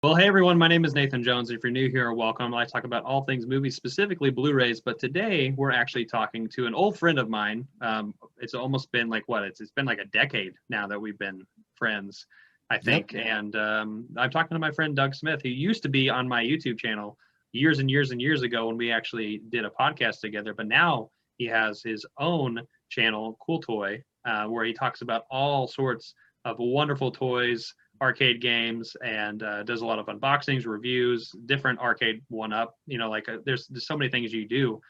Well, hey everyone, my name is Nathan Jones. If you're new here, welcome. I talk about all things movies, specifically Blu-rays, but today we're actually talking to an old friend of mine. It's almost been like what? It's been like a decade now that we've been friends, I Yep. think. And I'm talking to my friend Doug Smith, who used to be on my YouTube channel years and years and years ago when we actually did a podcast together. But now he has his own channel, Cooltoy, where he talks about all sorts of wonderful toys, arcade games, and does a lot of unboxings, reviews, different arcade one-up. There's so many things you do,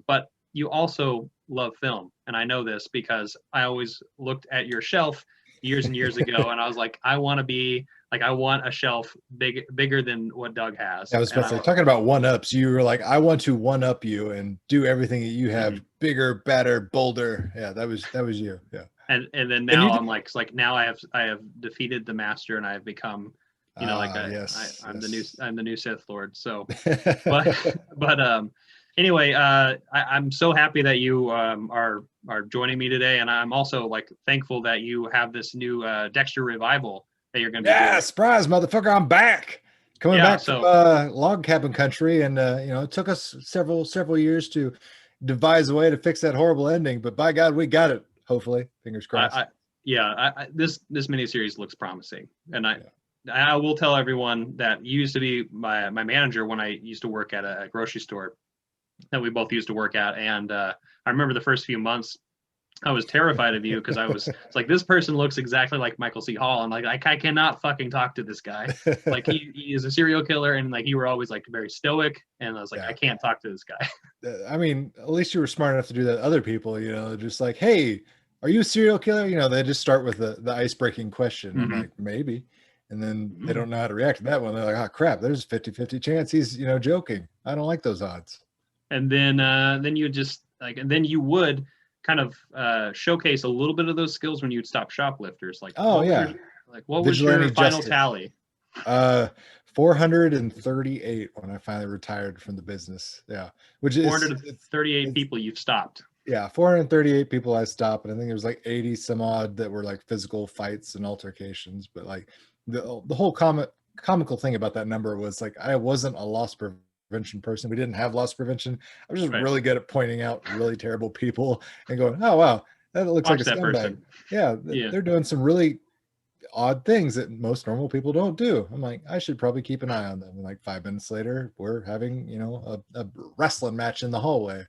but you also love film, and I know this because I always looked at your shelf years and years ago, and I was like, I want to be like, I want a shelf bigger than what Doug has, I was and about to say, talking about one-ups, you were like, I want to one-up you and do everything that you have Mhm. bigger, better, bolder. Yeah, that was you. Yeah. And then And now you did, I'm like, it's like now I have defeated the master, and I have become, yes, I'm the new Sith Lord. So but yes. but anyway, I'm so happy that you are joining me today, and I'm also like thankful that you have this new Dexter revival that you're going to be Yeah, doing. surprise, motherfucker, I'm back. Coming Yeah, back from so log cabin country, and it took us several years to devise a way to fix that horrible ending, but by God, we got it. Hopefully, fingers I, crossed. I yeah, this miniseries looks promising, and I. Yeah. I will tell everyone that you used to be my manager when I used to work at a grocery store that we both used to work at, and I remember the first few months I was terrified of you because it's like, this person looks exactly like Michael C. Hall, and like I cannot fucking talk to this guy. Like he is a serial killer, and like you were always like very stoic, and I was like, I Yeah. can't talk to this guy. I mean, at least you were smart enough to do that. Other people, just like, hey, are you a serial killer? They just start with the ice breaking question. I'm Mm-hmm. like, maybe. And then they Mm-hmm. don't know how to react to that one. They're like, oh, crap, there's a 50-50 chance he's, joking. I don't like those odds. And then you just like, and then you would kind of showcase a little bit of those skills when you'd stop shoplifters. Oh, yeah. What was your Vigilante final justice. tally? Uh, 438 when I finally retired from the business. Yeah. Which is, Four hundred thirty-eight it's people you've stopped. yeah, 438 people I stopped, and I think there was like 80 some odd that were like physical fights and altercations. But like the whole comical thing about that number was like I wasn't a loss prevention person. We didn't have loss prevention. I was just Right. really good at pointing out really terrible people and going, oh wow, that looks like Watch a that scumbag. person. Yeah, Yeah. they're doing some really odd things that most normal people don't do. I'm like, I should probably keep an eye on them. And like 5 minutes later, we're having, a wrestling match in the hallway.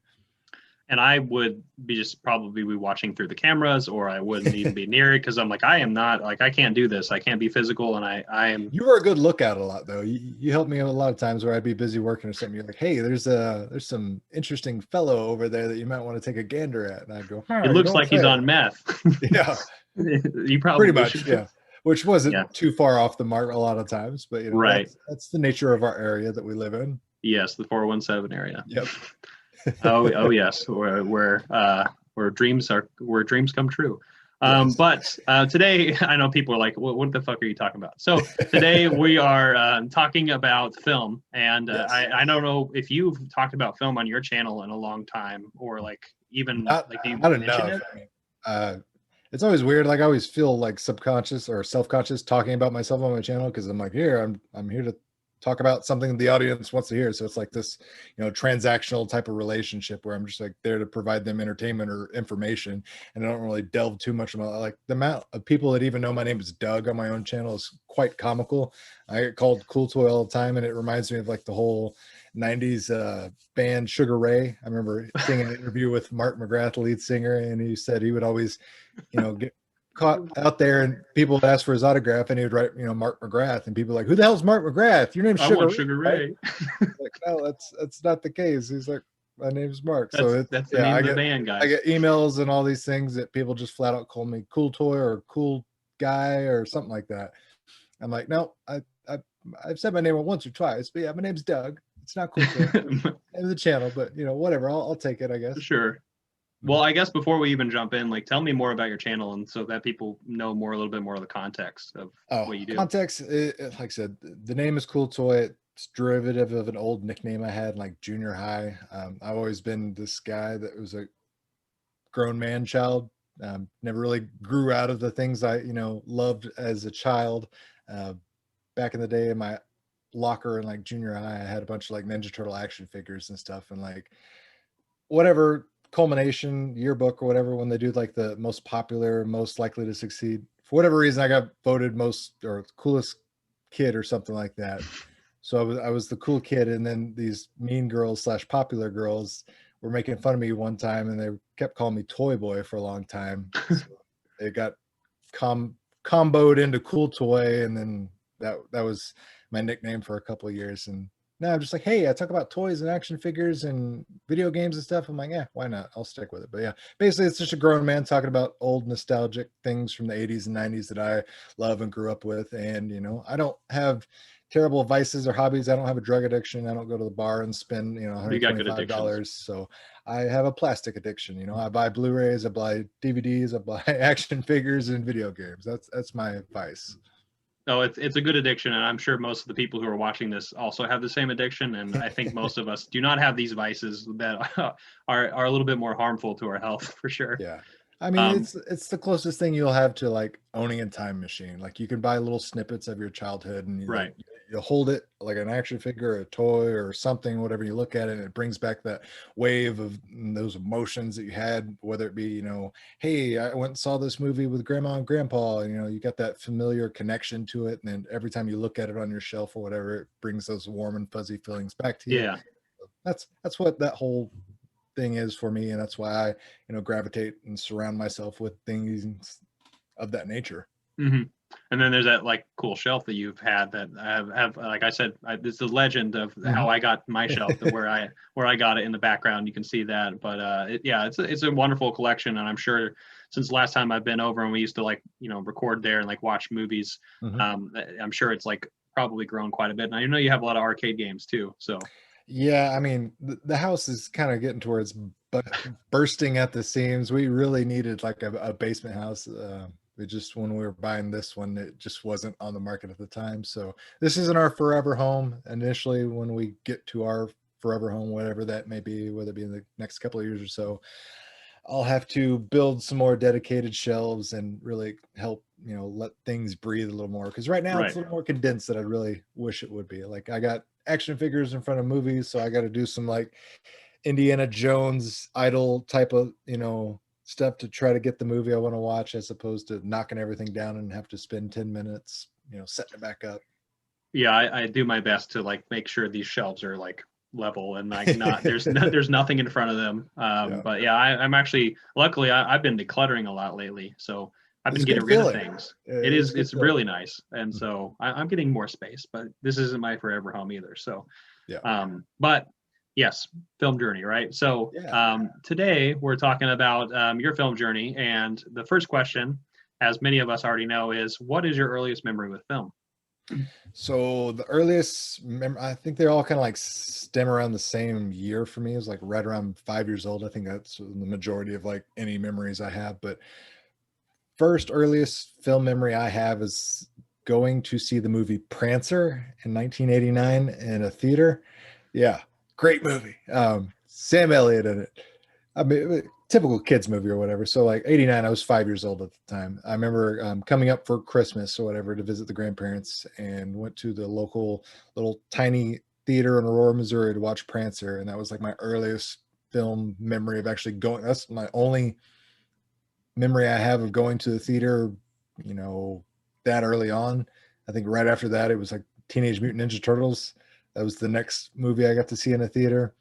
And I would be just probably be watching through the cameras, or I wouldn't even be near it because I'm like, I am not like, I can't do this. I can't be physical, and I am. You were a good lookout a lot though. You helped me a lot of times where I'd be busy working or something. You're like, hey, there's some interesting fellow over there that you might want to take a gander at. And I'd go, It huh, you looks don't like he's say. on meth. Yeah, You pretty probably much. should. Yeah. Which wasn't Yeah. too far off the mark a lot of times, but Right. that's the nature of our area that we live in. Yes, the 417 area. Yep. Oh yes, where dreams come true. Yes. But today, I know people are like, what the fuck are you talking about? So today we are talking about film, and Yes. I don't know if you've talked about film on your channel in a long time, or like even Not like, do you not mention enough. it? I mean, uh, it's always weird. Like I always feel like subconscious or self-conscious talking about myself on my channel because I'm like, here, I'm here to talk about something the audience wants to hear. So it's like this, transactional type of relationship where I'm just like there to provide them entertainment or information, and I don't really delve too much about like the amount of people that even know my name is Doug on my own channel is quite comical. I get called Cooltoy all the time, and it reminds me of like the whole 90s band Sugar Ray. I remember seeing an interview with Mark McGrath, the lead singer, and he said he would always, get caught out there and people would ask for his autograph and he would write, Mark McGrath, and people were like, who the hell's Mark McGrath? Your name's I Sugar want Ray, Sugar right? Ray. Like, no, that's not the case. He's like, my name's Mark. So That's it's that's the yeah, name I of the get band, I guys. get emails and all these things that people just flat out call me Cool Toy or Cool Guy or something like that. I'm like, no, I've said my name once or twice, but yeah, my name's Doug. It's not Cool Toy. Name of the channel, but whatever. I'll take it, I guess. Sure. Well, Mhm. I guess before we even jump in, like, tell me more about your channel, and so that people know more, a little bit more of the context of Oh, what you do. context. Like I said, the name is Cool Toy. It's derivative of an old nickname I had in like junior high. I've always been this guy that was a grown man child. Never really grew out of the things I loved as a child. Uh, Back in the day, my locker in like junior high, I had a bunch of like Ninja Turtle action figures and stuff, and like whatever culmination yearbook or whatever, when they do like the most popular, most likely to succeed, for whatever reason I got voted most or coolest kid or something like that. So I was the cool kid, and then these mean girls slash popular girls were making fun of me one time, and they kept calling me Toy Boy for a long time. So it got comboed into Cooltoy, and then that was my nickname for a couple of years. And now I'm just like, hey, I talk about toys and action figures and video games and stuff. I'm like, yeah, why not? I'll stick with it. But yeah, basically it's just a grown man talking about old nostalgic things from the 80s and 90s that I love and grew up with. And, I don't have terrible vices or hobbies. I don't have a drug addiction. I don't go to the bar and spend, You got good addictions. $125. So I have a plastic addiction. I buy Blu-rays, I buy DVDs, I buy action figures and video games. That's my vice. No, it's a good addiction, and I'm sure most of the people who are watching this also have the same addiction. And I think most of us do not have these vices that are a little bit more harmful to our health, for sure. Yeah. I mean, it's the closest thing you'll have to like owning a time machine. Like you can buy little snippets of your childhood, and you hold it like an action figure, a toy, or something, whatever. You look at it, and it brings back that wave of those emotions that you had, whether it be, hey, I went and saw this movie with grandma and grandpa, and you got that familiar connection to it. And then every time you look at it on your shelf or whatever, it brings those warm and fuzzy feelings back to you. Yeah. That's what that whole thing is for me, and that's why I gravitate and surround myself with things of that nature. Mm-hmm. And then there's that like cool shelf that you've had that I have like I said, it's the legend of how I got my shelf, where I got it in the background. You can see that, but it's a wonderful collection, and I'm sure since last time I've been over and we used to like record there and like watch movies, I'm sure it's like probably grown quite a bit. And I know you have a lot of arcade games too, so. Yeah, I mean, the house is kind of getting towards bursting at the seams. We really needed like a basement house. When we were buying this one, it just wasn't on the market at the time. So this isn't our forever home. Initially, when we get to our forever home, whatever that may be, whether it be in the next couple of years or so, I'll have to build some more dedicated shelves and really help, let things breathe a little more. Because right now it's a little more condensed than I really wish it would be. Like I got action figures in front of movies, so I got to do some like Indiana Jones idol type of, stuff to try to get the movie I want to watch, as opposed to knocking everything down and have to spend 10 minutes, setting it back up. Yeah, I do my best to like make sure these shelves are like level and like not there's nothing in front of them. But yeah, I'm actually luckily I've been decluttering a lot lately, so I've been getting rid of things. It's really nice, and so I'm getting more space. But this isn't my forever home either. So, but yes, film journey, right? So today we're talking about your film journey, and the first question, as many of us already know, is what is your earliest memory with film? So the earliest I think they all kind of like stem around the same year for me. It was like right around 5 years old. I think that's the majority of like any memories I have. But first earliest film memory I have is going to see the movie Prancer in 1989 in a theater. Yeah, great movie. Sam Elliott in it. I mean, typical kids movie or whatever. So like 89, I was 5 years old at the time. I remember coming up for Christmas or whatever to visit the grandparents, and went to the local little tiny theater in Aurora, Missouri to watch Prancer. And that was like my earliest film memory of actually going. That's my only memory I have of going to the theater, that early on. I think right after that, it was like Teenage Mutant Ninja Turtles. That was the next movie I got to see in a theater.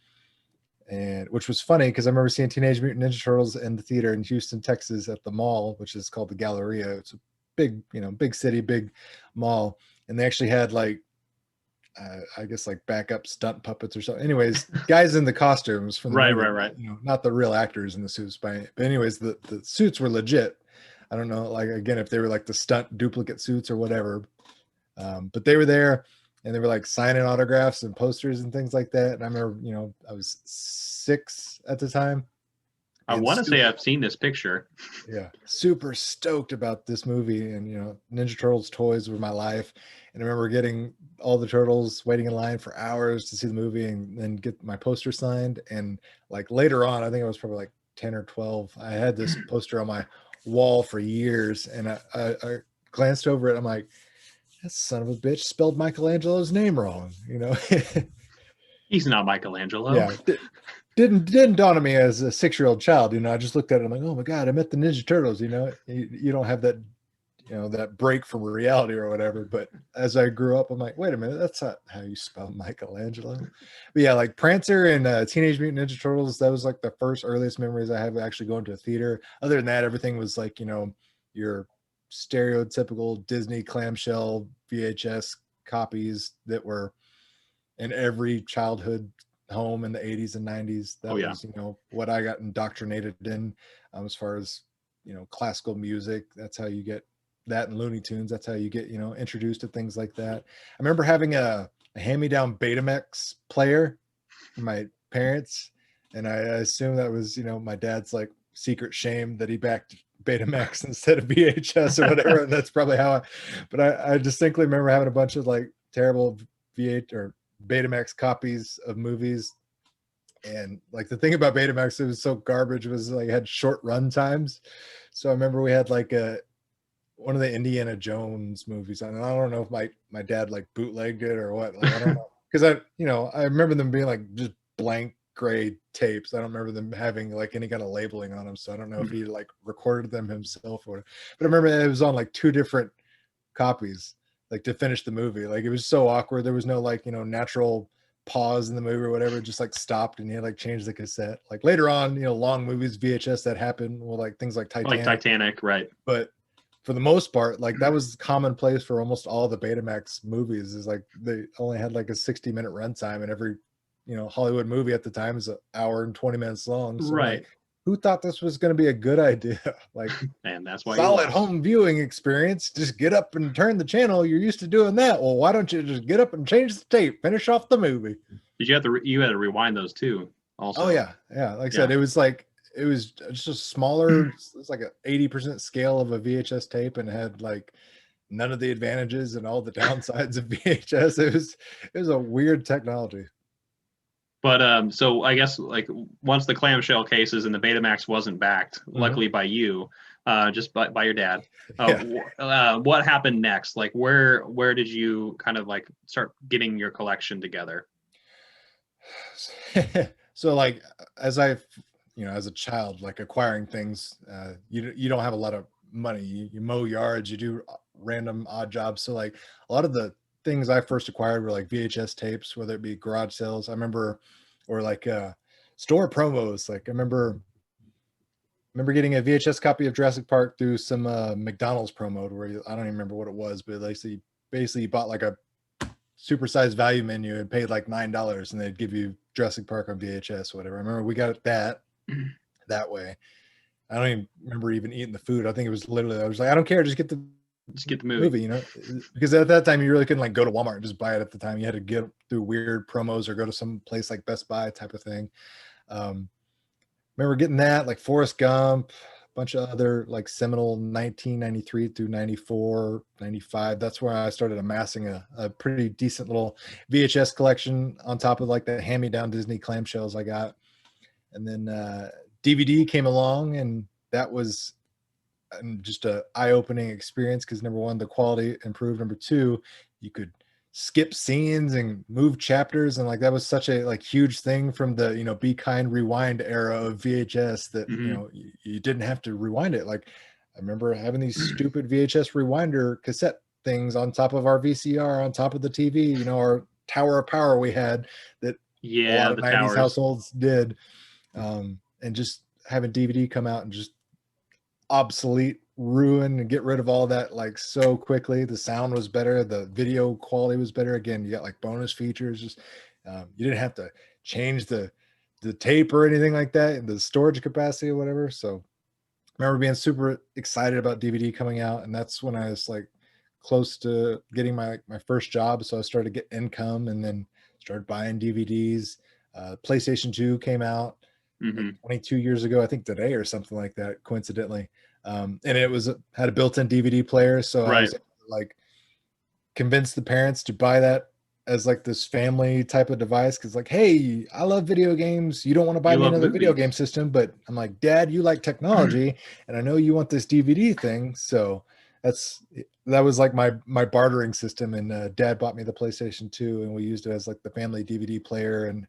And which was funny because I remember seeing Teenage Mutant Ninja Turtles in the theater in Houston, Texas at the mall, which is called the Galleria. It's a big, big city, big mall. And they actually had like, I guess like backup stunt puppets or something. Anyways, guys in the costumes from the movie, right. Not the real actors in the suits. But anyways, the suits were legit. I don't know, like again, if they were like the stunt duplicate suits or whatever. But they were there. And they were like signing autographs and posters and things like that. And I remember, I was 6 at the time. I want to say I've seen this picture. Yeah, super stoked about this movie. And, Ninja Turtles toys were my life. And I remember getting all the turtles, waiting in line for hours to see the movie and then get my poster signed. And like later on, I think I was probably like 10 or 12. I had this poster on my wall for years. And I glanced over it. I'm like, that son of a bitch spelled Michelangelo's name wrong, you know. He's not Michelangelo. Yeah, didn't dawn on me as a 6-year-old child. You know, I just looked at it. I'm like, oh my god, I met the Ninja Turtles. You know, you don't have that, you know, that break from reality or whatever. But as I grew up, I'm like, wait a minute, that's not how you spell Michelangelo. But yeah, like Prancer and Teenage Mutant Ninja Turtles, that was like the first earliest memories I have actually going to a theater. Other than that, everything was like, you know, your stereotypical Disney clamshell VHS copies that were in every childhood home in the 80s and 90s. That was, you know, what I got indoctrinated in, as far as, you know, classical music. That's how you get that, and Looney Tunes. That's how you get, you know, introduced to things like that. I remember having a hand-me-down Betamax player from my parents, and I assume that was, you know, my dad's like secret shame that he backed Betamax instead of VHS or whatever. And that's probably how I distinctly remember having a bunch of like terrible V8 or Betamax copies of movies. And like the thing about Betamax, it was so garbage, was like it had short run times. So I remember we had like one of the Indiana Jones movies, and I don't know if my dad like bootlegged it or what. Like, I don't know, because I remember them being like just blank gray tapes. I don't remember them having like any kind of labeling on them, so I don't know if he like recorded them himself or. But I remember it was on like 2 different copies, like to finish the movie. Like it was so awkward. There was no like, you know, natural pause in the movie or whatever. It just like stopped and you had like change the cassette. Like later on, you know, long movies VHS that happened, well, like things like Titanic, right? But for the most part, like that was commonplace for almost all the Betamax movies. Is like they only had like a 60-minute runtime, and every, you know, Hollywood movie at the time is an hour and 20 minutes long. So right. Like, who thought this was going to be a good idea? Like, and that's why solid home viewing experience. Just get up and turn the channel. You're used to doing that. Well, why don't you just get up and change the tape, finish off the movie? Did you have to? You had to rewind those too. Also. Oh yeah. Like I said, it was just a smaller. It's like an 80% scale of a VHS tape, and it had like none of the advantages and all the downsides of VHS. It was a weird technology. But so I guess like once the clamshell cases and the Betamax wasn't backed, luckily by you, just by your dad, what happened next? Like where did you kind of like start getting your collection together? So like as I've, you know, as a child, like acquiring things, you don't have a lot of money. You mow yards, you do random odd jobs. So like a lot of the things I first acquired were like VHS tapes, whether it be garage sales. I remember, or like store promos. Like I remember getting a VHS copy of Jurassic Park through some McDonald's promo where I don't even remember what it was, but like basically you bought like a supersized value menu and paid like $9 and they'd give you Jurassic Park on VHS or whatever. I remember we got that way. I don't even remember even eating the food. I think it was literally, I was like, I don't care, just get the movie, you know, because at that time you really couldn't like go to Walmart and just buy it at the time. You had to get through weird promos or go to some place like Best Buy type of thing. Remember getting that, like Forrest Gump, a bunch of other like seminal 1993 through 94, 95. That's where I started amassing a pretty decent little VHS collection on top of like the hand-me-down Disney clamshells I got. And then DVD came along, and that was just a eye-opening experience because number one, the quality improved. Number two, you could skip scenes and move chapters, and like that was such a like huge thing from the, you know, Be Kind Rewind era of VHS that you know, you didn't have to rewind it. Like I remember having these stupid VHS rewinder cassette things on top of our VCR on top of the TV, you know, our tower of power we had that a lot of 90s towers. Households did, and just having DVD come out and just obsolete, ruin, and get rid of all that like so quickly. The sound was better, the video quality was better. Again, you got like bonus features. Just you didn't have to change the tape or anything like that, the storage capacity or whatever. So I remember being super excited about DVD coming out, and that's when I was like close to getting my first job. So I started to get income and then started buying DVDs. PlayStation 2 came out like 22 years ago, I think today or something like that, coincidentally. And it had a built-in DVD player, so I was able to like convince the parents to buy that as like this family type of device, because like, hey, I love video games, you don't want to buy me another video game system, but I'm like, Dad, you like technology and I know you want this DVD thing, so that was like my bartering system. And Dad bought me the PlayStation 2, and we used it as like the family DVD player. And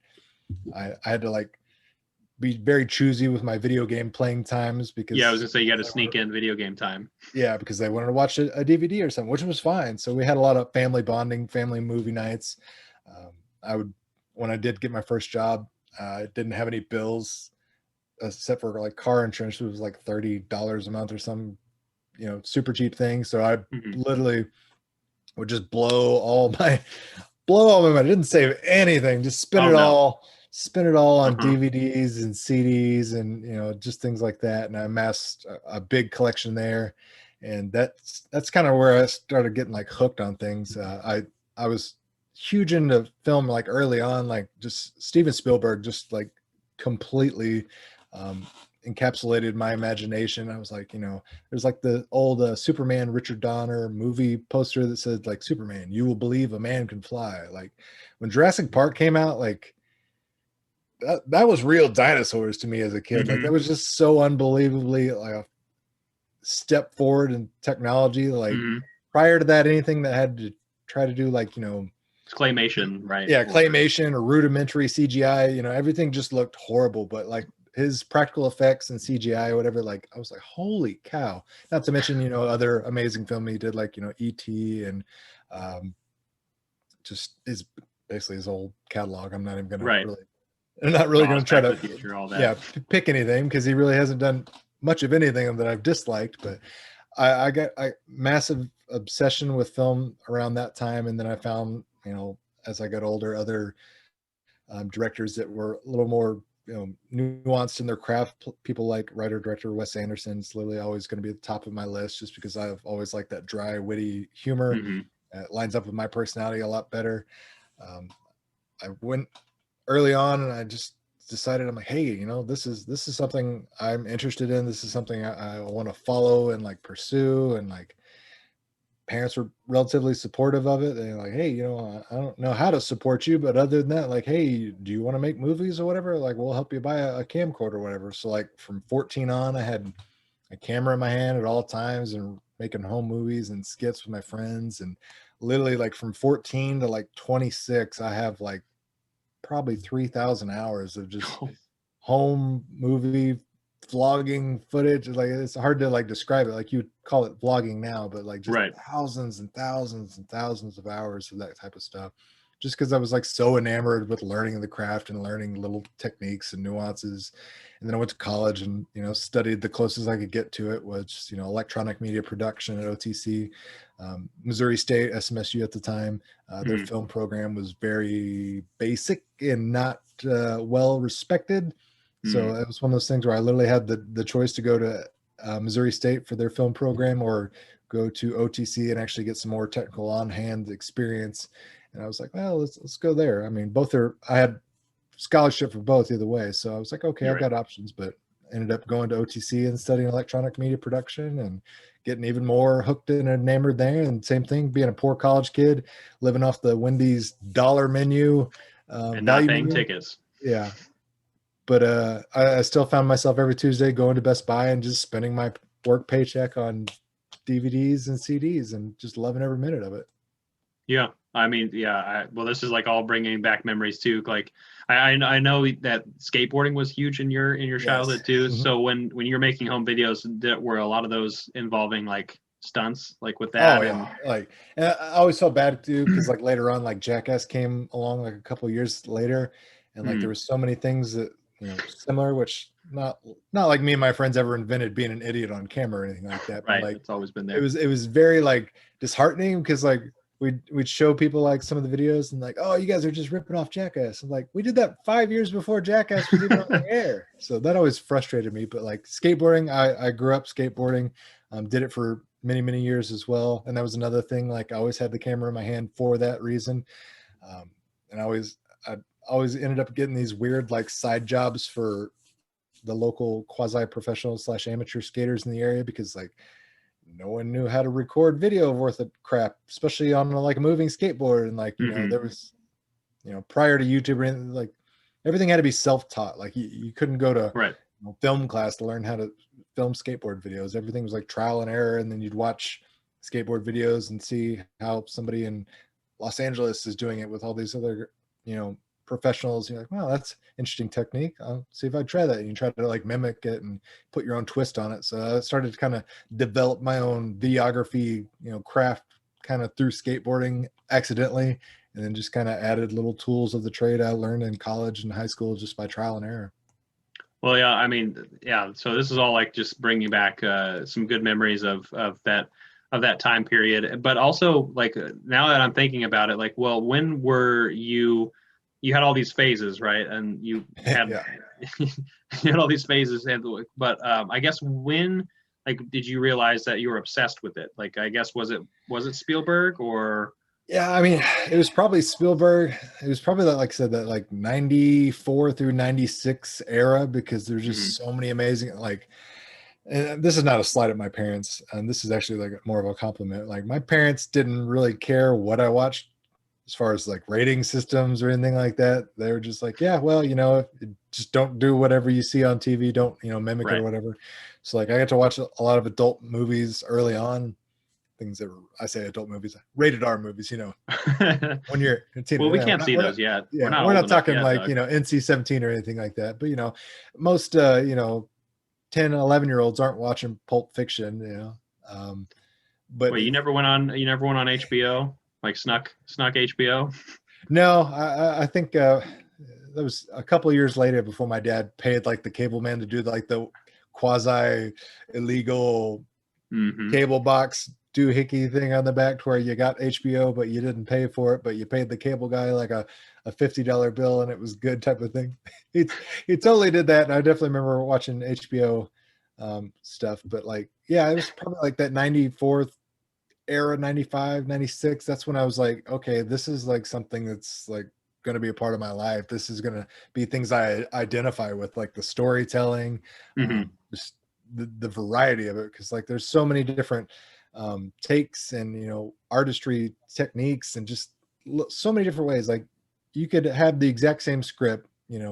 I had to like be very choosy with my video game playing times Yeah, I was because gonna say you got to sneak in video game time. yeah, because they wanted to watch a DVD or something, which was fine. So we had a lot of family bonding, family movie nights. I would, when I did get my first job, I didn't have any bills except for like car insurance. It was like $30 a month or some, super cheap thing. So I Mhm. literally would just blow all my money. I didn't save anything, just Oh no. spend it all on DVDs and CDs and just things like that. And I amassed a big collection there. And that's kind of where I started getting like hooked on things. I was huge into film like early on, like just Steven Spielberg just like completely encapsulated my imagination. I was like, there's like the old Superman Richard Donner movie poster that said like, Superman, you will believe a man can fly. Like when Jurassic Park came out, like that was real dinosaurs to me as a kid. Like that was just so unbelievably like a step forward in technology. Like prior to that, anything that had to try to do like, claymation, right? yeah, claymation or rudimentary CGI, everything just looked horrible. But like his practical effects and CGI or whatever, like I was like, holy cow. Not to mention, other amazing film he did, like, E.T. and just his basically his whole catalog. I'm not even gonna Right. really, I'm not really gonna try Back to to the Future, all that. yeah, pick anything because he really hasn't done much of anything that I've disliked. But I got a massive obsession with film around that time, and then I found, as I got older, other directors that were a little more nuanced in their craft. People like writer director Wes Anderson is literally always going to be at the top of my list, just because I've always liked that dry, witty humor. It lines up with my personality a lot better. I went early on, and I just decided, I'm like, hey, this is something I'm interested in. This is something I want to follow and like pursue. And like parents were relatively supportive of it. They're like, hey, I don't know how to support you, but other than that, like, hey, do you want to make movies or whatever? Like, we'll help you buy a camcorder or whatever. So like from 14 on, I had a camera in my hand at all times and making home movies and skits with my friends. And literally like from 14 to like 26, I have like probably 3,000 hours of just home movie vlogging footage. Like it's hard to like describe it. Like you call it vlogging now, but like just thousands and thousands and thousands of hours of that type of stuff. Just because I was like so enamored with learning the craft and learning little techniques and nuances. And then I went to college and studied the closest I could get to it, was electronic media production at OTC. Missouri State, SMSU at the time, their film program was very basic and not well respected. So it was one of those things where I literally had the choice to go to Missouri State for their film program or go to OTC and actually get some more technical on-hand experience. And I was like, well, let's go there. I mean, I had scholarship for both either way. So I was like, okay, I've got options, but ended up going to OTC and studying electronic media production and getting even more hooked and enamored there. And same thing, being a poor college kid, living off the Wendy's dollar menu. And not paying tickets. Yeah. But I still found myself every Tuesday going to Best Buy and just spending my work paycheck on DVDs and CDs and just loving every minute of it. Yeah. I mean, yeah. Well, this is like all bringing back memories too. Like I know that skateboarding was huge in your childhood too. So when you're making home videos, that were a lot of those involving like stunts, like with that. Oh yeah, and I always felt bad too because like later on, like Jackass came along like a couple years later, and like there was so many things that similar, which not like me and my friends ever invented being an idiot on camera or anything like that. Right, but, like it's always been there. It was very like disheartening because like we'd show people like some of the videos and like, oh, you guys are just ripping off Jackass. And like we did that 5 years before Jackass was even on the air. So that always frustrated me. But like skateboarding, I grew up skateboarding, did it for many years as well. And that was another thing. Like I always had the camera in my hand for that reason. And I always ended up getting these weird like side jobs for the local quasi-professional / amateur skaters in the area because like no one knew how to record video worth of crap, especially on like a moving skateboard. And like, there was, prior to YouTube, like everything had to be self-taught. Like you couldn't go to film class to learn how to film skateboard videos. Everything was like trial and error. And then you'd watch skateboard videos and see how somebody in Los Angeles is doing it with all these other, professionals. You're like, wow, that's interesting technique. I'll see if I try that. And you try to like mimic it and put your own twist on it. So I started to kind of develop my own videography, craft kind of through skateboarding accidentally, and then just kind of added little tools of the trade I learned in college and high school just by trial and error. Well, yeah, I mean, yeah. So this is all like just bringing back some good memories of that time period. But also, like now that I'm thinking about it, like, well, when were you? You had all these phases, right? And you had you had all these phases, but I guess when, like, did you realize that you were obsessed with it? Like, I guess was it Spielberg or? Yeah, I mean, it was probably Spielberg. It was probably that, like I said, that like 94 through 96 era, because there's just so many amazing, like, and this is not a slight at my parents, and this is actually like more of a compliment. Like, my parents didn't really care what I watched as far as like rating systems or anything like that. They were just like, yeah, well, just don't do whatever you see on TV. Don't, mimic it or whatever. So like I got to watch a lot of adult movies early on. Things that I say adult movies, rated R movies, when you're a teenager. Well, we can't see those yet. Yeah, we're not talking yet, like, NC-17 or anything like that. But, most, 10, 11-year-olds aren't watching Pulp Fiction, but wait, you never went on HBO, like snuck HBO? No, I think that was a couple of years later, before my dad paid like the cable man to do like the quasi illegal cable box doohickey thing on the back, to where you got HBO but you didn't pay for it, but you paid the cable guy like a $50 bill and it was good type of thing. He totally did that, and I definitely remember watching HBO stuff. But like, yeah, it was probably like that 94 era, 95, 96. That's when I was like, okay, this is like something that's like going to be a part of my life. This is going to be things I identify with, like the storytelling, just the variety of it, because like there's so many different takes and artistry techniques, and just so many different ways. Like, you could have the exact same script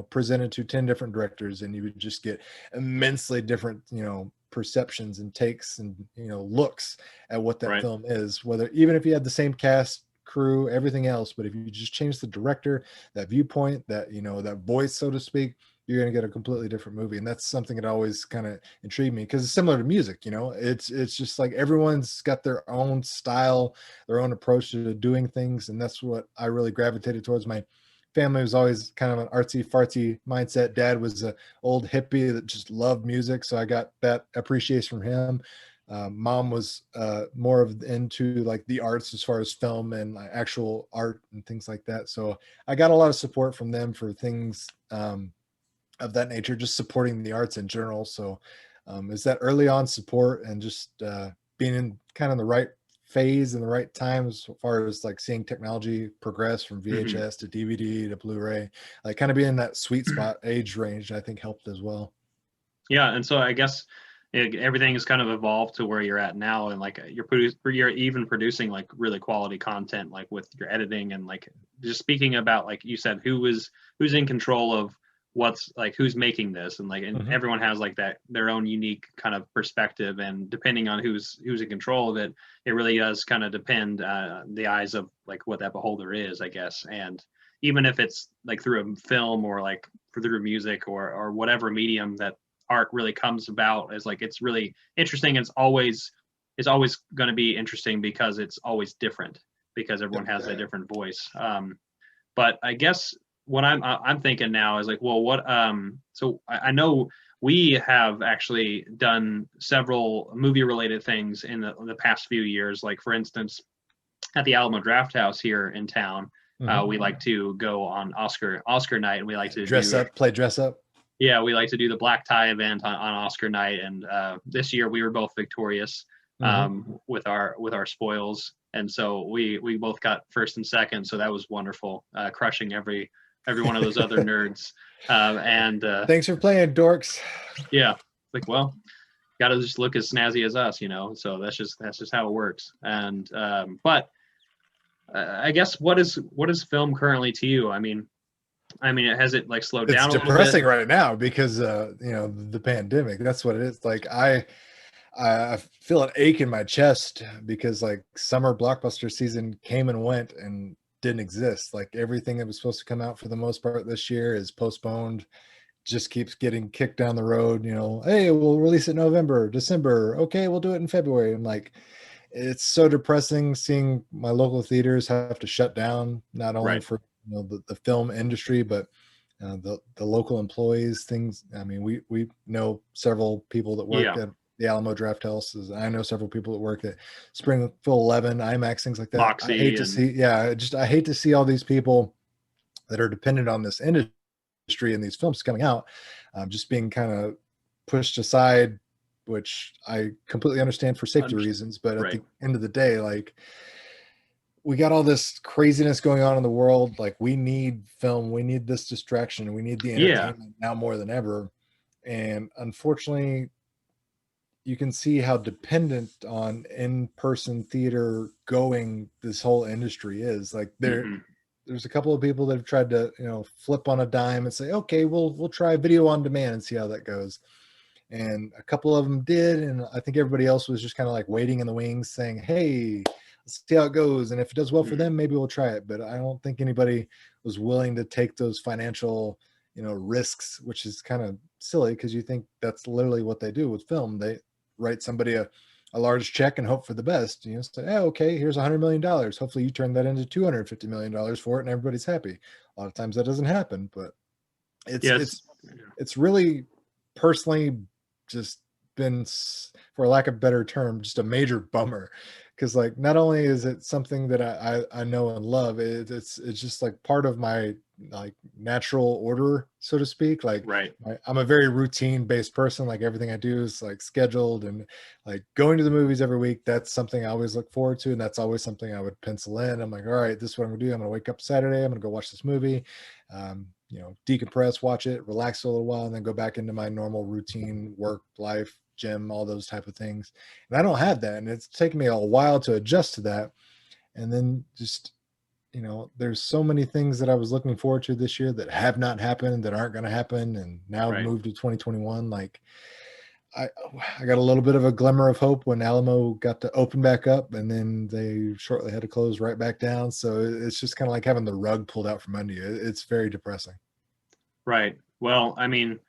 presented to 10 different directors, and you would just get immensely different perceptions and takes and looks at what that film is, whether, even if you had the same cast, crew, everything else, but if you just change the director, that viewpoint, that that voice, so to speak, you're going to get a completely different movie. And that's something that always kind of intrigued me, because it's similar to music. It's just like everyone's got their own style, their own approach to doing things, and that's what I really gravitated towards. My family was always kind of an artsy fartsy mindset. Dad was an old hippie that just loved music, so I got that appreciation from him. Mom was more of into like the arts, as far as film and like actual art and things like that. So I got a lot of support from them for things of that nature, just supporting the arts in general. So is that early on support, and just being in kind of the right phase and the right time, as far as like seeing technology progress from VHS to DVD to Blu-ray, like kind of being in that sweet spot age range, I think helped as well. Yeah, and so I guess everything has kind of evolved to where you're at now, and like you're even producing like really quality content, like with your editing, and like just speaking about, like you said, who's in control of what's, like, who's making this, and like, and everyone has like that, their own unique kind of perspective, and depending on who's in control of it, it really does kind of depend the eyes of like what that beholder is, I guess. And even if it's like through a film, or like through music, or whatever medium that art really comes about, is like, it's really interesting. It's always going to be interesting, because it's always different, because everyone has a different voice. But I guess what I'm thinking now is like, well, what so I know we have actually done several movie related things in the past few years. Like, for instance, at the Alamo Draft House here in town, we like to go on Oscar night, and we like to play dress up. Yeah, we like to do the black tie event on Oscar night, and this year we were both victorious with our spoils, and so we both got first and second. So that was wonderful, crushing every one of those other nerds. And thanks for playing, dorks. Yeah, like, well, got to just look as snazzy as us, So that's just how it works. And but I guess what is film currently to you? I mean, has it like slowed down a little bit? It's depressing right now because the pandemic. That's what it is. Like, I feel an ache in my chest because like summer blockbuster season came and went and didn't exist. Like everything that was supposed to come out for the most part this year is postponed, just keeps getting kicked down the road. You know, hey, we'll release it November, December. Okay, we'll do it in February. I'm like, it's so depressing seeing my local theaters have to shut down, not only Right. for the film industry, but the local employees. Things. I mean, we know several people that work Yeah. at the Alamo Draft Houses. I know several people that work at Springfield 11, IMAX, things like that. I hate Moxie to and see, yeah, just I hate to see all these people that are dependent on this industry and these films coming out, just being kind of pushed aside, which I completely understand for safety under- reasons. But at right. the end of the day, like we got all this craziness going on in the world. Like we need film, we need this distraction, we need the Yeah. entertainment now more than ever. And unfortunately, you can see how dependent on in-person theater going this whole industry is. Like Hmm. there's a couple of people that have tried to, flip on a dime and say, okay, we'll try video on demand and see how that goes. And a couple of them did, and I think everybody else was just kind of like waiting in the wings, saying, "Hey, let's see how it goes, and if it does well for Hmm. them, maybe we'll try it." But I don't think anybody was willing to take those financial, risks, which is kind of silly because you think that's literally what they do with film. They write somebody a large check and hope for the best. Say, "Oh, okay, here's $100 million. Hopefully, you turn that into $250 million for it, and everybody's happy." A lot of times that doesn't happen, but it's Yes. it's it's really personally just been, for lack of a better term, just a major bummer, because like not only is it something that I know and love, it's just like part of my like natural order, so to speak. Like Right. I'm a very routine based person. Like everything I do is like scheduled, and like going to the movies every week, that's something I always look forward to, and that's always something I would pencil in. I'm like, all right, this is what I'm gonna do. I'm gonna wake up Saturday, I'm gonna go watch this movie, decompress, watch it, relax for a little while, and then go back into my normal routine, work, life, gym, all those type of things. And I don't have that. And it's taken me a while to adjust to that. And then just, there's so many things that I was looking forward to this year that have not happened, that aren't going to happen, and now Right. moved to 2021. Like I, I got a little bit of a glimmer of hope when Alamo got to open back up, and then they shortly had to close right back down. So it's just kind of like having the rug pulled out from under you. It's very depressing. Right. Well, I mean,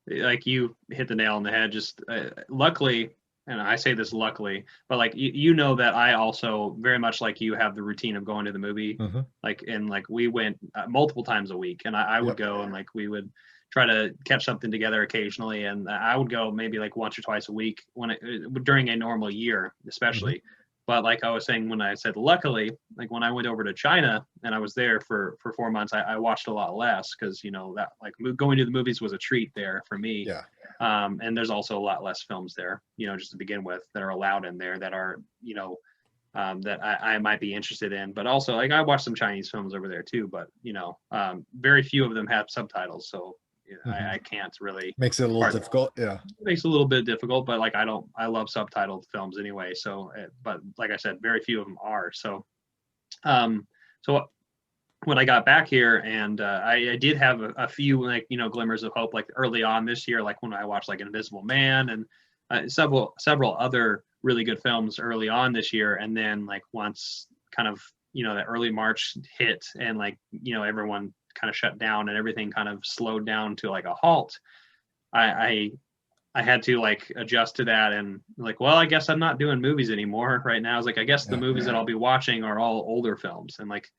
like you hit the nail on the head. Just luckily, and I say this luckily, but like you know that I also very much like you have the routine of going to the movie. Mm-hmm. Like and like we went multiple times a week, and I would Yep. go and like we would try to catch something together occasionally, and I would go maybe like once or twice a week when during a normal year, Mm-hmm. especially. But like I was saying when I said luckily, like when I went over to China and I was there for 4 months, I watched a lot less because that like going to the movies was a treat there for me. Yeah. And there's also a lot less films there, just to begin with, that are allowed in there that are, that I might be interested in. But also, like I watched some Chinese films over there too, but very few of them have subtitles, so Mm-hmm. I can't really. Makes it a little Part difficult. Yeah. makes it a little bit difficult, but like I love subtitled films anyway. So, but like I said, very few of them are. Um, so when I got back here, and I did have a few like glimmers of hope like early on this year, like when I watched like Invisible Man and several other really good films early on this year, and then like once kind of that early March hit and like everyone kind of shut down and everything kind of slowed down to like a halt. I I had to like adjust to that and like, well, I guess I'm not doing movies anymore right now. I was like, I guess the Yeah. movies that I'll be watching are all older films. And like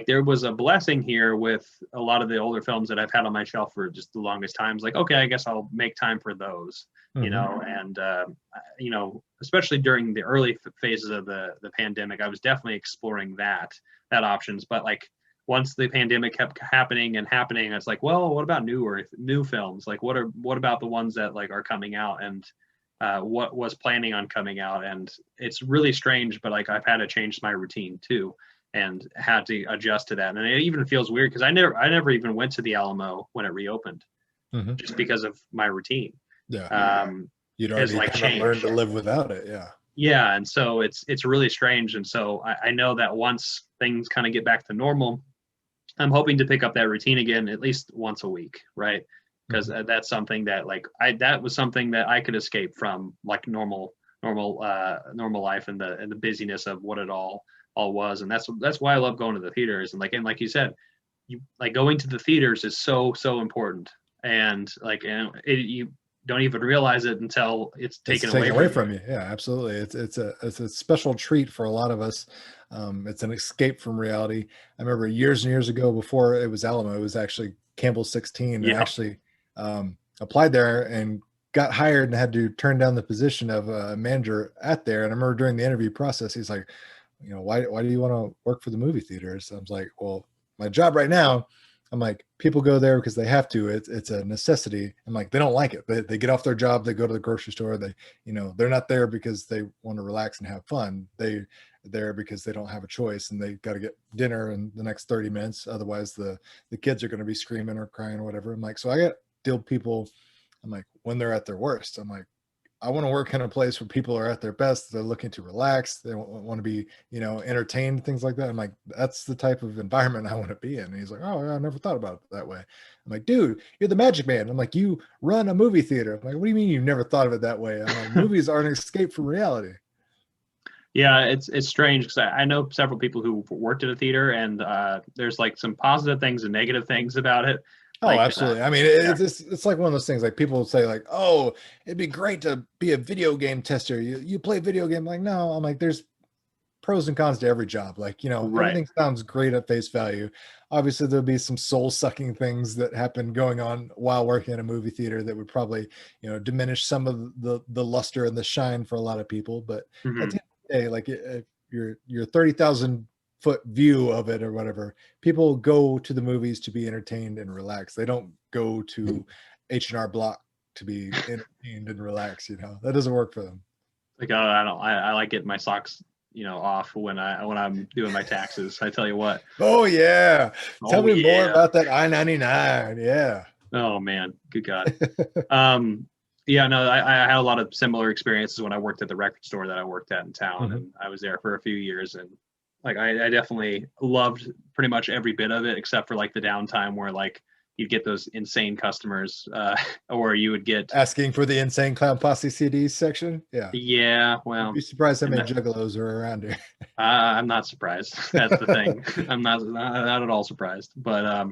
there was a blessing here with a lot of the older films that I've had on my shelf for just the longest times. Like, okay, I guess I'll make time for those, Mm-hmm. and especially during the early phases of the pandemic, I was definitely exploring that options. But like once the pandemic kept happening and happening, it's like, well, what about new films? Like, what about the ones that like are coming out and what was planning on coming out? And it's really strange, but like I've had to change my routine too and had to adjust to that. And it even feels weird because I never even went to the Alamo when it reopened, Mm-hmm. just because of my routine. Yeah. You'd Has already like kind of learned changed. to live without it. Yeah. Yeah, and so it's really strange. And so I know that once things kind of get back to normal, I'm hoping to pick up that routine again at least once a week, right? because that's something that like that was something that I could escape from, like normal life and the busyness of what it all was. And that's why I love going to the theaters. And like you said, you like going to the theaters is so important. And you don't even realize it until it's taken away from you. Yeah, absolutely. It's a special treat for a lot of us. It's an escape from reality. I remember years and years ago, before it was Alamo, it was actually Campbell 16. Yeah. I actually applied there and got hired and had to turn down the position of a manager at there. And I remember during the interview process, he's like, why do you want to work for the movie theaters? I was like, well, my job right now, I'm like, people go there because they have to. It's a necessity. I'm like, they don't like it. They get off their job, they go to the grocery store. They're not there because they want to relax and have fun. They're there because they don't have a choice, and they got to get dinner in the next 30 minutes. Otherwise, the kids are going to be screaming or crying or whatever. I'm like, so I got to deal with people. I'm like, when they're at their worst, I'm like, I want to work in a place where people are at their best. They're looking to relax. They want to be, entertained, things like that. I'm like, that's the type of environment I want to be in. And he's like, oh, I never thought about it that way. I'm like, dude, you're the magic man. I'm like, you run a movie theater. I'm like, what do you mean you never thought of it that way? I'm like, movies are an escape from reality. Yeah, it's strange because I know several people who worked at a theater, and there's like some positive things and negative things about it. Oh, absolutely. I mean, it's like one of those things, like people say like, oh, it'd be great to be a video game tester. You play video game. Like, no, I'm like, there's pros and cons to every job. Like, Right. Everything sounds great at face value. Obviously there'll be some soul sucking things that happen going on while working in a movie theater that would probably, diminish some of the luster and the shine for a lot of people. But at the end of the day, like if your 30,000 foot view of it or whatever, people go to the movies to be entertained and relaxed. They don't go to H&R Block to be entertained and relaxed. That doesn't work for them. Like, oh, I like getting my socks off when I'm doing my taxes. I tell you what. Oh yeah. Tell me more about that I-99. Yeah. Oh man, good God. Yeah, no, I had a lot of similar experiences when I worked at the record store that I worked at in town, and I was there for a few years, and like I definitely loved pretty much every bit of it, except for like the downtime where like you'd get those insane customers, or you would get asking for the Insane Clown Posse CDs section. Yeah. Yeah. Well, you'd be surprised how many juggalos are around here. I'm not surprised. That's the thing. I'm not at all surprised. But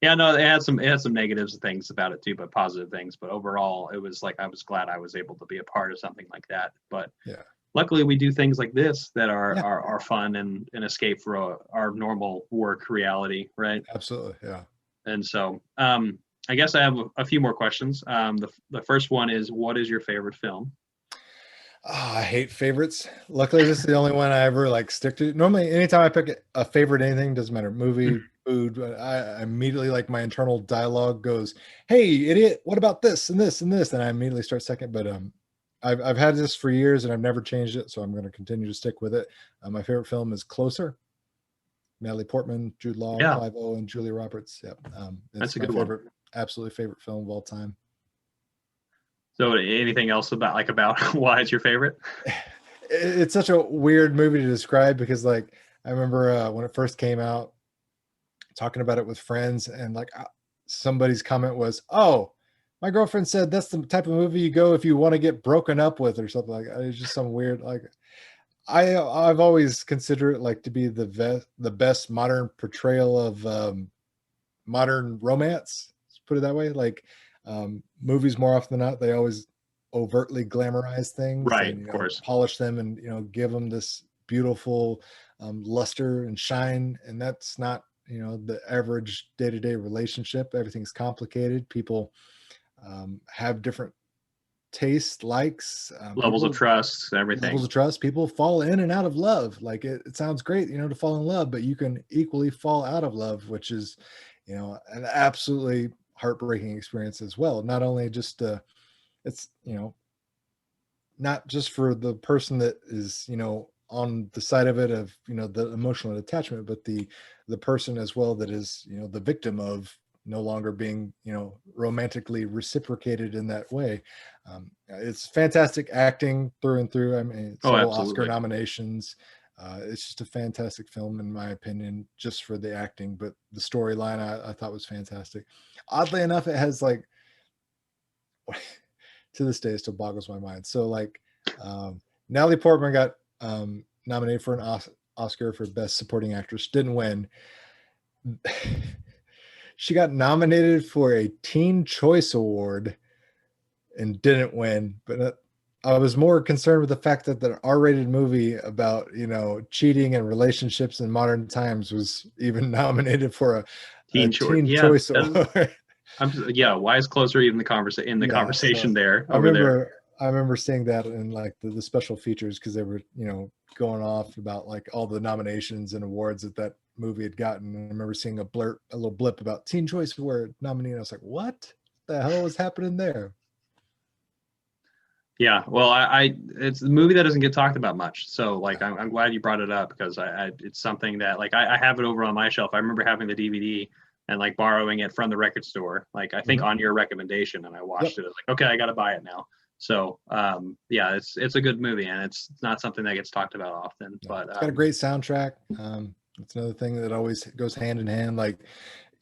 yeah, no, it had some negatives and things about it too, but positive things. But overall, it was like I was glad I was able to be a part of something like that. But yeah, luckily we do things like this that are fun and an escape for our normal work reality, right? Absolutely, yeah. And so I guess I have a few more questions. The first one is, what is your favorite film? Oh, I hate favorites. Luckily, this is the only one I ever like stick to. Normally, anytime I pick a favorite, anything, doesn't matter, movie, food, I immediately, like, my internal dialogue goes, "Hey, idiot, what about this and this and this?" And I immediately start second. But I've had this for years and I've never changed it, so I'm going to continue to stick with it. My favorite film is Closer. Natalie Portman, Jude Law, Clive Owen, and Julia Roberts. Yep, that's a good favorite, absolutely favorite film of all time. So anything else about why it's your favorite? It's such a weird movie to describe because, like, I remember when it first came out, talking about it with friends, and like somebody's comment was, "Oh, my girlfriend said that's the type of movie you go if you want to get broken up with," or something like that. It's just some weird, like, I've always considered it like to be the best modern portrayal of modern romance. Let's put it that way. Like, movies, more often than not, they always overtly glamorize things, right? And, of course, polish them, and give them this beautiful luster and shine. And that's not the average day-to-day relationship. Everything's complicated. People have different taste, likes, levels of trust, everything. Levels of trust. People fall in and out of love. Like, it sounds great, to fall in love, but you can equally fall out of love, which is, an absolutely heartbreaking experience as well. Not only just it's not just for the person that is on the side of it of the emotional attachment, but the person as well that is the victim of no longer being romantically reciprocated in that way. It's fantastic acting through and through. I mean, several Oscar nominations. It's just a fantastic film, in my opinion, just for the acting. But the storyline I thought was fantastic. Oddly enough, it has like to this day, it still boggles my mind. So like, Natalie Portman got nominated for an Oscar for Best Supporting Actress, didn't win. She got nominated for a Teen Choice Award and didn't win. But I was more concerned with the fact that the R-rated movie about, you know, cheating and relationships in modern times was even nominated for a Teen Choice Award. Why is Closer even the conversation there over there? I remember seeing that in like the special features, because they were, you know, going off about like all the nominations and awards that movie had gotten. And I remember seeing a little blip about Teen Choice Award nominee. I was like, what the hell was happening there? Yeah, well, it's a movie that doesn't get talked about much. So like, I'm glad you brought it up, because it's something that like I have it over on my shelf. I remember having the DVD and like borrowing it from the record store, like I think on your recommendation, and I watched it. I was like, okay, I got to buy it now. So yeah, it's a good movie, and it's not something that gets talked about often. But it's got a great soundtrack. It's another thing that always goes hand in hand. Like,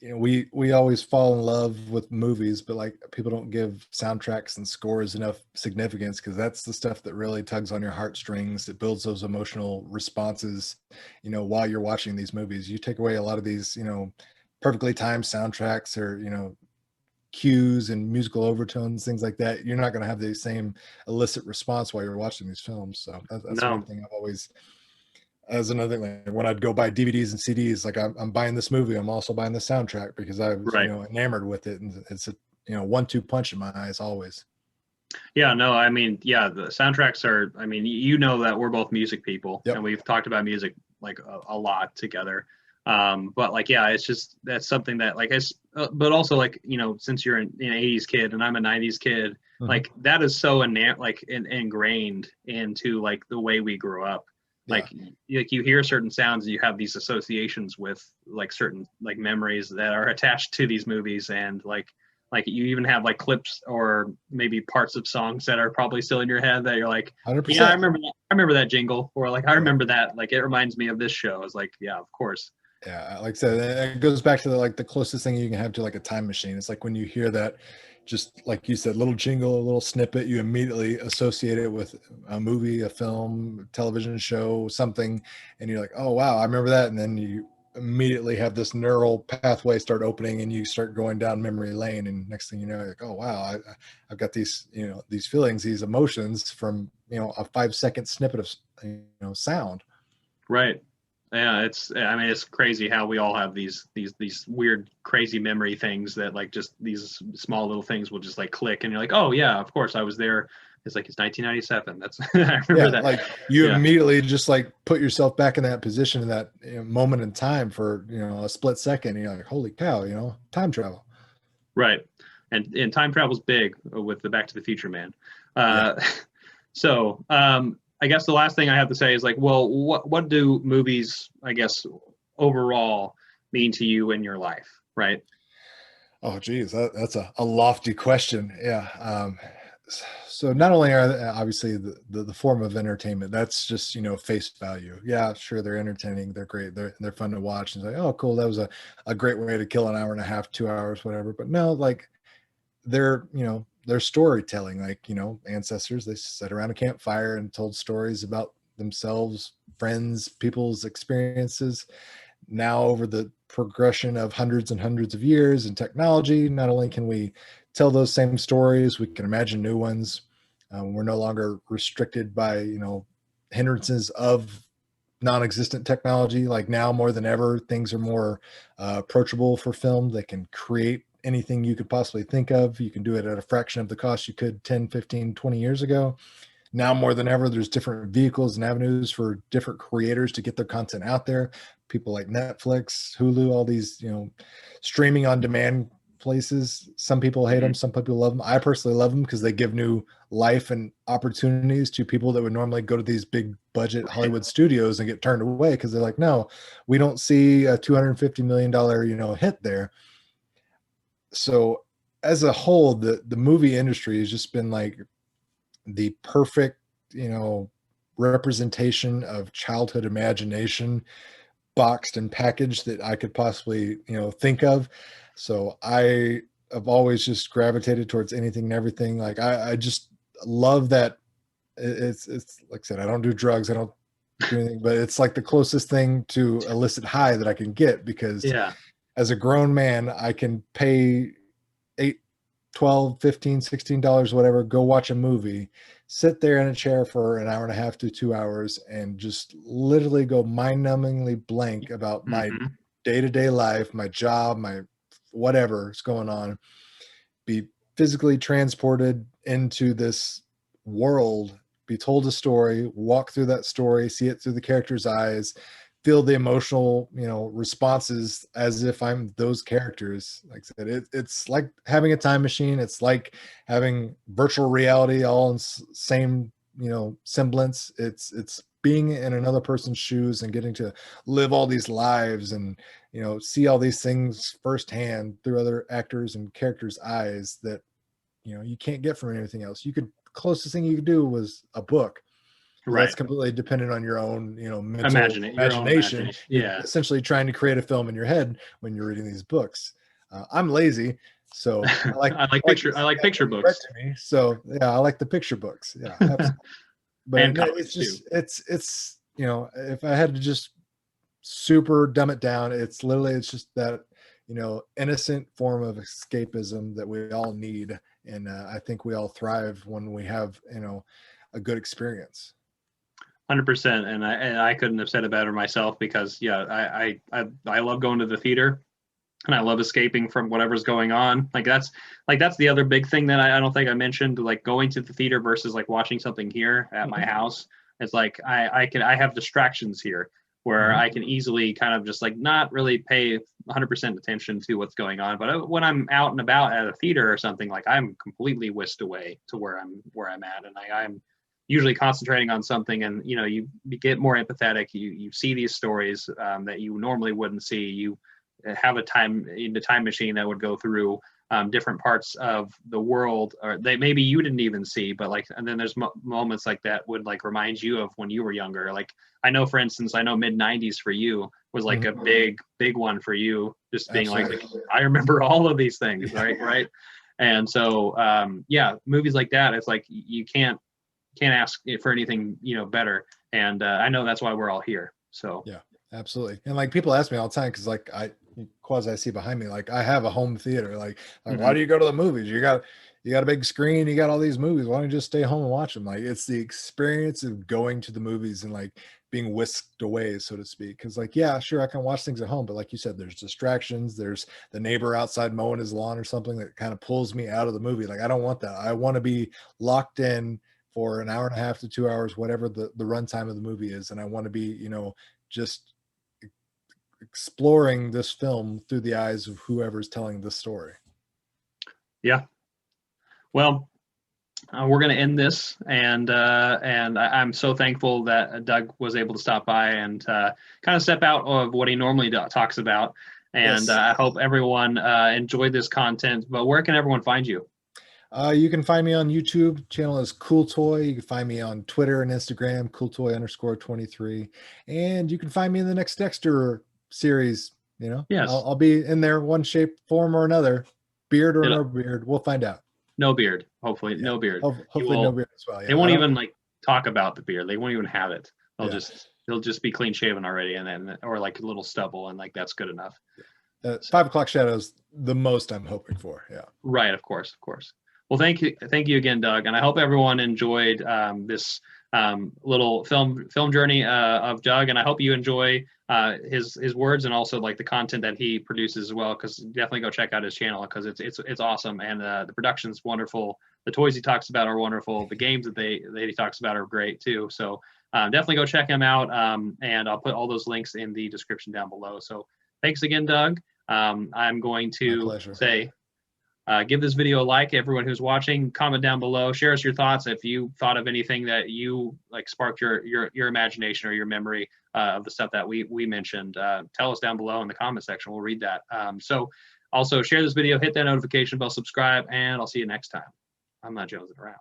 you know, we always fall in love with movies, but like people don't give soundtracks and scores enough significance, because that's the stuff that really tugs on your heartstrings. It builds those emotional responses, you know, while you're watching these movies. You take away a lot of these, you know, perfectly timed soundtracks, or, you know, cues and musical overtones, things like that, you're not going to have the same illicit response while you're watching these films. So that's one thing I've always, as another thing, like when I'd go buy DVDs and CDs, like I'm buying this movie, I'm also buying the soundtrack, because I was you know, enamored with it, and it's a, you know, 1-2 punch in my eyes always. Yeah, no, I mean, yeah, the soundtracks are, I mean, you know that we're both music people, and we've talked about music like a lot together. But like, yeah, it's just, that's something that like, but also like, you know, since you're an 80s kid and I'm a 90s kid, like that is so ingrained into like the way we grew up. Like you hear certain sounds and you have these associations with like certain like memories that are attached to these movies, and like you even have like clips or maybe parts of songs that are probably still in your head that you're like, 100%. Yeah, I remember that jingle, or like I remember that, like it reminds me of this show. It's like, yeah, of course. Yeah, like I said, it goes back to the closest thing you can have to like a time machine. It's like when you hear that, just like you said, little jingle, a little snippet, you immediately associate it with a movie, a film, television show, something, and you're like, oh wow, I remember that. And then you immediately have this neural pathway start opening, and you start going down memory lane, and next thing you know, you're like, oh wow, I've got these, you know, these feelings, these emotions from, you know, a 5-second snippet of, you know, sound. Right. Yeah, I mean, it's crazy how we all have these weird, crazy memory things that like just these small little things will just like click, and you're like, oh yeah, of course I was there. It's like, it's 1997. That's I remember that. Like you immediately just like put yourself back in that position, in that, you know, moment in time for, you know, a split second. And you're like, holy cow, you know, time travel. Right, and time travel's big with the Back to the Future man. So I guess the last thing I have to say is like, well, what do movies, I guess, overall mean to you in your life, right? Oh, geez, that's a lofty question. Yeah. So not only are they obviously the form of entertainment, that's just, you know, face value. Yeah, sure, they're entertaining, they're great, they're fun to watch, and say, oh, cool, that was a great way to kill an hour and a half, 2 hours, whatever. But no, like they're, you know, they're storytelling. Like, you know, ancestors, they sat around a campfire and told stories about themselves, friends, people's experiences. Now, over the progression of hundreds and hundreds of years in technology, not only can we tell those same stories, we can imagine new ones. We're no longer restricted by, you know, hindrances of non-existent technology. Like now more than ever, things are more approachable for film. They can create anything you could possibly think of. You can do it at a fraction of the cost you could 10, 15, 20 years ago. Now more than ever, there's different vehicles and avenues for different creators to get their content out there. People like Netflix, Hulu, all these, you know, streaming on demand places. Some people hate them, some people love them. I personally love them because they give new life and opportunities to people that would normally go to these big budget Hollywood studios and get turned away because they're like, no, we don't see a $250 million, you know, hit there. So as a whole, the movie industry has just been like the perfect, you know, representation of childhood imagination, boxed and packaged, that I could possibly, you know, think of. So I I've always just gravitated towards anything and everything. Like I just love that. It's like I said, I don't do drugs, I don't do anything, but it's like the closest thing to illicit high that I can get, because Yeah. as a grown man, I can pay 8, 12, 15, $16, whatever, go watch a movie, sit there in a chair for an hour and a half to 2 hours, and just literally go mind-numbingly blank about my Mm-hmm. day-to-day life, my job, my whatever's going on, be physically transported into this world, be told a story, walk through that story, see it through the character's eyes, feel the emotional, responses as if I'm those characters. Like I said, it's like having a time machine. It's like having virtual reality, all in same, semblance. It's being in another person's shoes and getting to live all these lives and, see all these things firsthand through other actors and characters' eyes that, you can't get from anything else. Closest thing you could do was a book. Right. That's completely dependent on your own, mental Imagine it. Your own imagination. imagination. You're Yeah. essentially trying to create a film in your head when you're reading these books. I'm lazy, so I like I like picture. I like picture read books. to me. So yeah, I like the picture books. Yeah, absolutely. But And it's comics too. just it's if I had to just super dumb it down, it's just that innocent form of escapism that we all need, and I think we all thrive when we have a good experience. 100%. And I couldn't have said it better myself, because I love going to the theater, and I love escaping from whatever's going on. That's the other big thing that I don't think I mentioned, like going to the theater versus like watching something here at my house. It's like I have distractions here where I can easily kind of just like not really pay 100% attention to what's going on. But when I'm out and about at a theater or something, like I'm completely whisked away to where I'm at, and I'm usually concentrating on something, and you get more empathetic. You see these stories that you normally wouldn't see. You have a time machine that would go through different parts of the world, or they maybe you didn't even see, but like, and then there's moments like that would like remind you of when you were younger. Like I know, for instance, mid 90s for you was like a big one for you, just being like I remember all of these things, right. And so movies like that, it's like you can't ask for anything better, and I know that's why we're all here. So yeah, absolutely. And like people ask me all the time, because like I quasi see behind me, like I have a home theater, like why do you go to the movies? You got a big screen, you got all these movies, why don't you just stay home and watch them? Like it's the experience of going to the movies and like being whisked away, so to speak. Because like, yeah, sure, I can watch things at home, but like you said, there's distractions, there's the neighbor outside mowing his lawn or something that kind of pulls me out of the movie. Like I don't want that. I want to be locked in for an hour and a half to 2 hours, whatever the runtime of the movie is. And I want to be, just exploring this film through the eyes of whoever's telling this story. Yeah. Well, we're going to end this, and I'm so thankful that Doug was able to stop by and kind of step out of what he normally talks about. And I hope everyone enjoyed this content. But where can everyone find you? You can find me on YouTube. Channel is Cooltoy. You can find me on Twitter and Instagram, Cooltoy_23. And you can find me in the next Dexter series. Yes. I'll be in there one shape, form, or another. Beard or no beard, we'll find out. No beard, hopefully. No beard. Hopefully no beard as well. Yeah, they won't even like talk about the beard. They won't even have it. They'll just be clean shaven already, and then or like a little stubble, and like that's good enough. 5 o'clock shadows, the most I'm hoping for. Yeah. Right. Of course. Well, thank you again, Doug, and I hope everyone enjoyed this little film journey of Doug, and I hope you enjoy his words and also like the content that he produces as well. Because definitely go check out his channel, because it's awesome, and the production's wonderful. The toys he talks about are wonderful. The games that he talks about are great too. So definitely go check him out, and I'll put all those links in the description down below. So thanks again, Doug. I'm going to say. Give this video a like, everyone who's watching. Comment down below. Share us your thoughts if you thought of anything that you like sparked your imagination or your memory of the stuff that we mentioned. Tell us down below in the comment section. We'll read that. So also share this video, hit that notification bell, subscribe, and I'll see you next time. I'm not jonesing around.